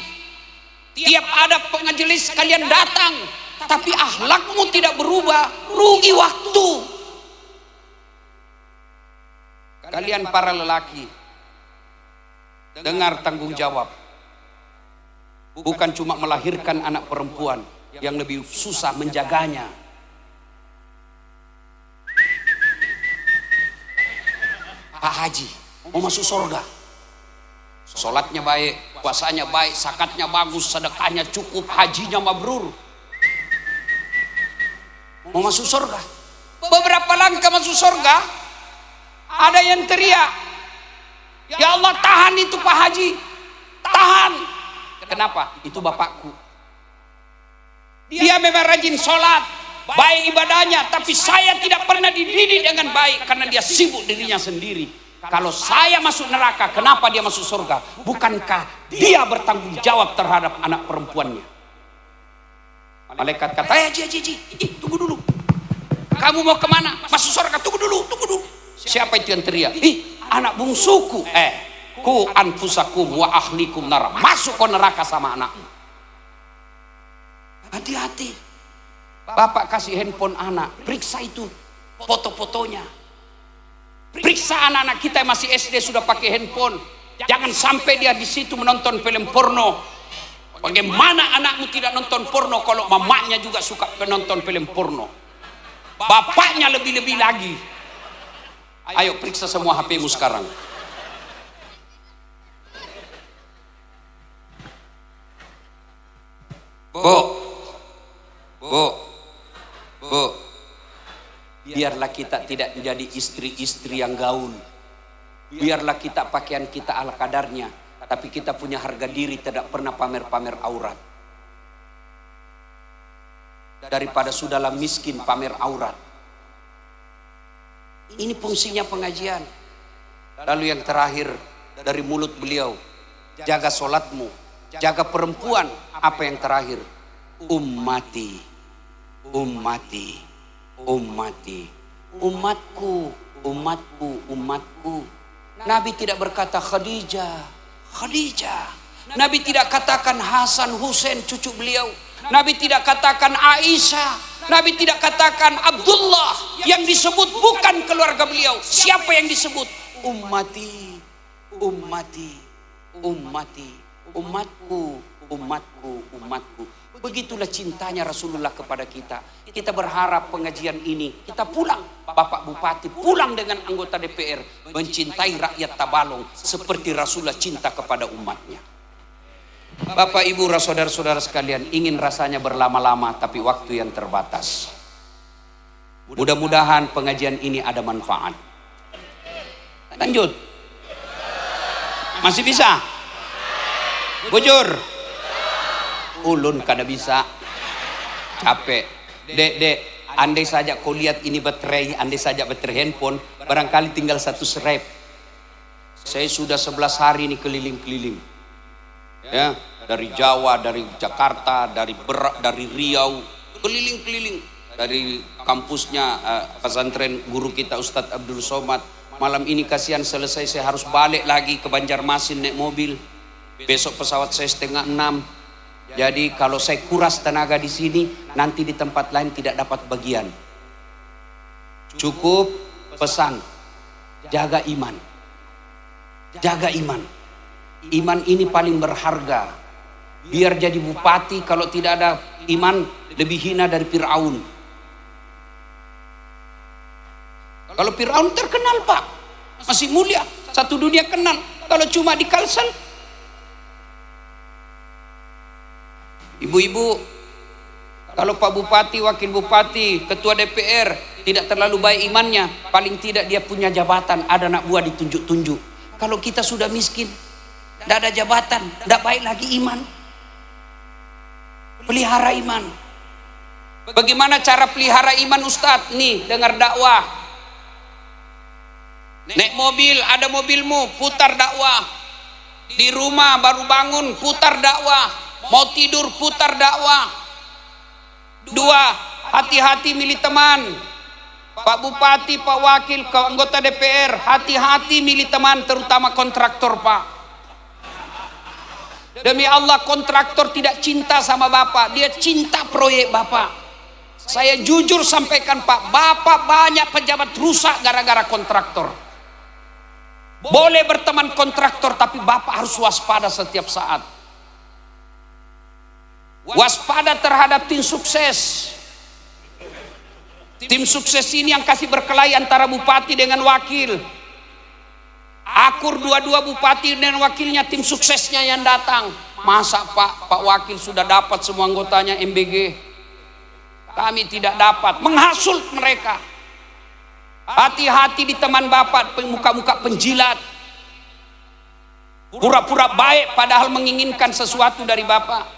tiap ada pengajelis kalian datang, tapi akhlakmu tidak berubah, rugi waktu. Kalian para lelaki, dengar tanggung jawab. Bukan cuma melahirkan anak perempuan, yang lebih susah menjaganya. Pak Haji mau masuk surga, sholatnya baik, puasanya baik, zakatnya bagus, sedekahnya cukup, hajinya mabrur, mau masuk surga. Beberapa langkah masuk surga, ada yang teriak, ya Allah tahan itu Pak Haji, tahan. Kenapa? Itu bapakku. Dia memang rajin sholat, baik ibadahnya, tapi saya tidak pernah dididik dengan baik karena dia sibuk dirinya sendiri. Kalau saya masuk neraka, kenapa dia masuk surga? Bukankah dia bertanggung jawab terhadap anak perempuannya? Malaikat kata, Haji, tunggu dulu. Kamu mau kemana? Masuk surga, tunggu dulu. Siapa itu yang teriak? Anak bungsuku. Ku anfusakum wa ahlikum nar. Masuk ke neraka sama anakmu. Hati-hati. Bapak kasih handphone anak, periksa itu foto-fotonya. Periksa anak-anak kita yang masih SD sudah pakai handphone. Jangan sampai dia di situ menonton film porno. Bagaimana anakmu tidak nonton porno kalau mamanya juga suka menonton film porno? Bapaknya lebih-lebih lagi. Ayo periksa semua HP-mu sekarang. Bu, biarlah kita tidak menjadi istri-istri yang gaul. Biarlah kita pakaian kita ala kadarnya, tapi kita punya harga diri, tidak pernah pamer-pamer aurat. Daripada sudahlah miskin pamer aurat. Ini fungsinya pengajian. Lalu yang terakhir dari mulut beliau, jaga sholatmu, jaga perempuan. Apa yang terakhir? Ummati, umatku. Nabi tidak berkata Khadijah. Nabi tidak katakan Hasan, Husain cucu beliau. Nabi tidak katakan Aisyah. Nabi tidak katakan Abdullah. Yang disebut bukan keluarga beliau. Siapa yang disebut? Ummati, umatku. Begitulah cintanya Rasulullah kepada kita. Kita berharap pengajian ini kita pulang, Bapak Bupati pulang dengan anggota DPR mencintai rakyat Tabalong seperti Rasulullah cinta kepada umatnya. Bapak Ibu saudara-saudara sekalian, ingin rasanya berlama-lama tapi waktu yang terbatas. Mudah-mudahan pengajian ini ada manfaat. Lanjut. Masih bisa? Bujur. Ulun kada bisa, capek. Dek, andai saja kau lihat ini baterai, andai saja baterai handphone, barangkali tinggal 1 serep. Saya sudah 11 hari ini keliling-keliling. Ya, dari Jawa, dari Jakarta, dari Riau, keliling-keliling. Dari kampusnya pesantren guru kita Ustadz Abdul Somad. Malam ini kasihan selesai saya harus balik lagi ke Banjarmasin naik mobil. Besok pesawat saya 5:30. Jadi kalau saya kuras tenaga di sini, nanti di tempat lain tidak dapat bagian. Cukup pesan, jaga iman. Jaga iman. Iman ini paling berharga. Biar jadi bupati kalau tidak ada iman lebih hina dari Fir'aun. Kalau Fir'aun terkenal Pak, masih mulia, satu dunia kenal. Kalau cuma di Kalsel, ibu-ibu, kalau Pak Bupati, Wakil Bupati, Ketua DPR tidak terlalu baik imannya, paling tidak dia punya jabatan, ada anak buah ditunjuk-tunjuk. Kalau kita sudah miskin, tidak ada jabatan, tidak baik lagi iman. Pelihara iman. Bagaimana cara pelihara iman Ustadz? Nih, dengar dakwah. Naik mobil, ada mobilmu, putar dakwah. Di rumah baru bangun, putar dakwah. Mau tidur, putar dakwah. 2, hati-hati milih teman. Pak Bupati, Pak Wakil, anggota DPR, hati-hati milih teman, terutama kontraktor Pak. Demi Allah, kontraktor tidak cinta sama Bapak, dia cinta proyek Bapak. Saya jujur sampaikan Pak, Bapak banyak pejabat rusak gara-gara kontraktor. Boleh berteman kontraktor, tapi Bapak harus waspada setiap saat. Waspada terhadap tim sukses. Tim sukses ini yang kasih berkelahi antara bupati dengan wakil. Akur dua-dua bupati dan wakilnya, tim suksesnya yang datang. Masa Pak Wakil sudah dapat semua anggotanya MBG, kami tidak dapat, menghasut mereka. Hati-hati di teman Bapak, muka-muka penjilat, pura-pura baik padahal menginginkan sesuatu dari Bapak.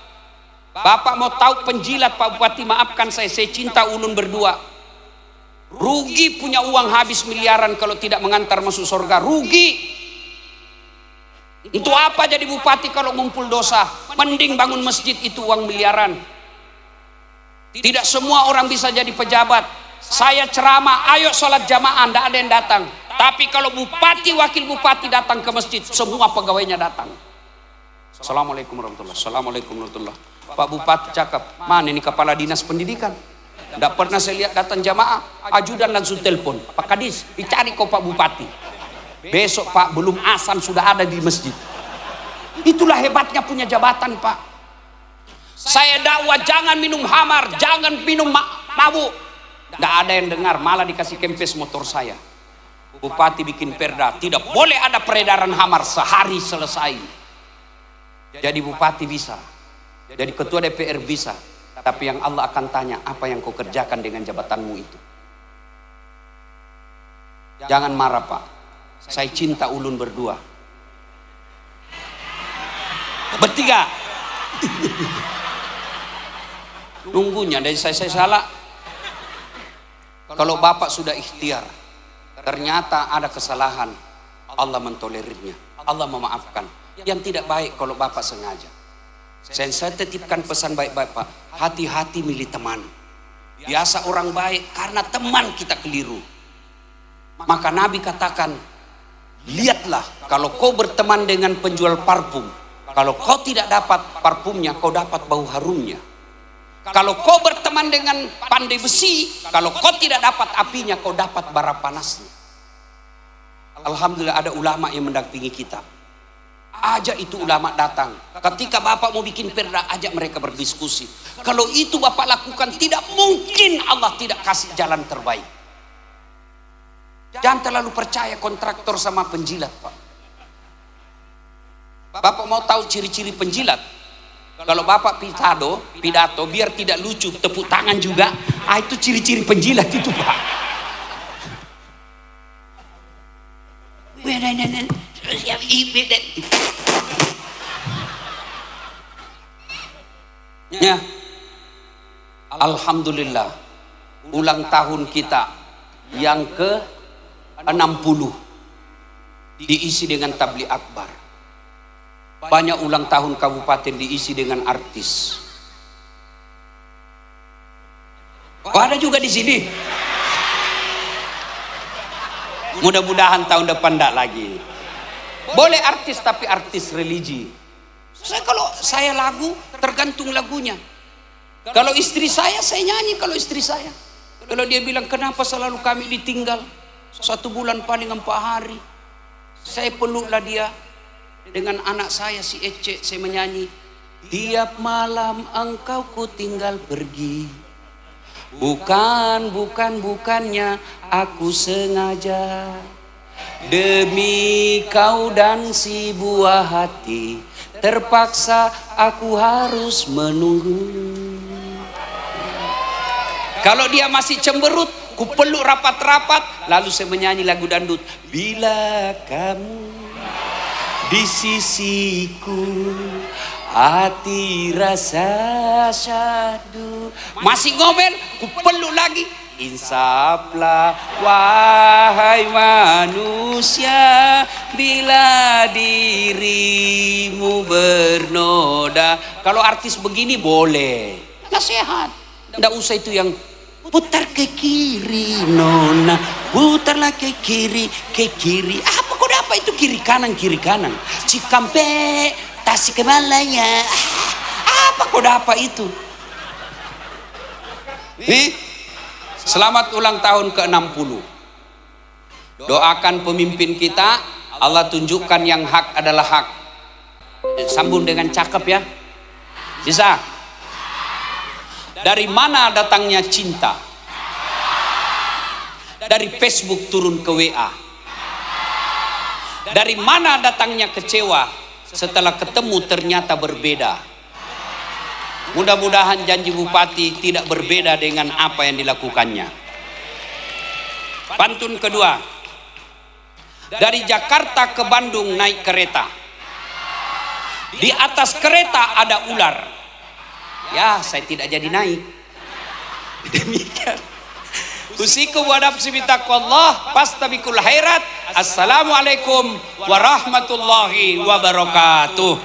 Bapak mau tahu penjilat Pak Bupati, maafkan saya cinta ulun berdua. Rugi punya uang habis miliaran kalau tidak mengantar masuk surga, rugi. Itu apa jadi bupati kalau ngumpul dosa? Mending bangun masjid, itu uang miliaran. Tidak semua orang bisa jadi pejabat. Saya ceramah, ayo sholat jamaah, tidak ada yang datang. Tapi kalau bupati, wakil bupati datang ke masjid, semua pegawainya datang. Assalamualaikum warahmatullahi wabarakatuh. Assalamualaikum warahmatullahi wabarakatuh. Pak Bupati cakap, mana ini kepala dinas pendidikan? Tidak pernah saya lihat datang jamaah, ajudan langsung telepon, Pak Kadis, dicari kau Pak Bupati. Besok Pak, belum azan sudah ada di masjid. Itulah hebatnya punya jabatan Pak. Saya dakwah jangan minum hamar, jangan minum mabuk. Tidak ada yang dengar, malah dikasih kempes motor saya. Bupati bikin perda, tidak boleh ada peredaran hamar, sehari selesai. Jadi bupati bisa, jadi ketua DPR bisa. Tapi yang Allah akan tanya, apa yang kau kerjakan dengan jabatanmu itu? Jangan marah Pak, saya cinta ulun berdua. Bertiga. Nunggunya dari saya salah. Kalau Bapak sudah ikhtiar, ternyata ada kesalahan, Allah mentolerirnya, Allah memaafkan. Yang tidak baik kalau Bapak sengaja. Saya titipkan pesan baik-baik Pak, hati-hati milih teman. Biasa orang baik karena teman kita keliru. Maka Nabi katakan, lihatlah kalau kau berteman dengan penjual parfum, kalau kau tidak dapat parfumnya, kau dapat bau harumnya. Kalau kau berteman dengan pandai besi, kalau kau tidak dapat apinya, kau dapat bara panasnya. Alhamdulillah ada ulama yang mendampingi kita. Ajak itu ulama datang. Ketika Bapak mau bikin perda, ajak mereka berdiskusi. Kalau itu Bapak lakukan, tidak mungkin Allah tidak kasih jalan terbaik. Jangan terlalu percaya kontraktor sama penjilat Pak. Bapak mau tahu ciri-ciri penjilat? Kalau Bapak pidato biar tidak lucu, tepuk tangan juga. Itu ciri-ciri penjilat itu Pak. Ya, Alhamdulillah, ulang tahun kita yang ke-60 diisi dengan tabligh akbar. Banyak ulang tahun kabupaten diisi dengan artis. Oh, ada juga di sini. Mudah-mudahan tahun depan enggak lagi. Boleh artis tapi artis religi. Kalau saya lagu tergantung lagunya. Kalau istri saya nyanyi kalau istri saya. Kalau dia bilang kenapa selalu kami ditinggal 1 bulan paling 4 hari. Saya peluklah dia. Dengan anak saya si Ece saya menyanyi. Tiap malam engkau ku tinggal pergi. Bukannya aku sengaja. Demi kau dan si buah hati, terpaksa aku harus menunggu. Kalau dia masih cemberut, ku peluk rapat-rapat, lalu saya menyanyi lagu dangdut. Bila kamu di sisiku, hati rasa syahdu. Masih ngomel, ku peluk lagi. Insaflah wahai manusia, bila dirimu bernoda. Kalau artis begini boleh, nasihat. Nggak usah itu yang putar ke kiri nona, putarlah ke kiri, ke kiri. Apa kau dapat itu kiri kanan Cikampek, Tasikmalaya. Apa kau dapat itu? Selamat ulang tahun ke-60. Doakan pemimpin kita, Allah tunjukkan yang hak adalah hak. Sambung dengan cakep ya. Bisa? Dari mana datangnya cinta? Dari Facebook turun ke WA. Dari mana datangnya kecewa? Setelah ketemu ternyata berbeda. Mudah-mudahan janji bupati tidak berbeda dengan apa yang dilakukannya. Pantun kedua. Dari Jakarta ke Bandung naik kereta. Di atas kereta ada ular. Ya, saya tidak jadi naik. Demikian. Usikum wa nafsi bitaqwallah, fastabikul khairat. Assalamualaikum warahmatullahi wabarakatuh.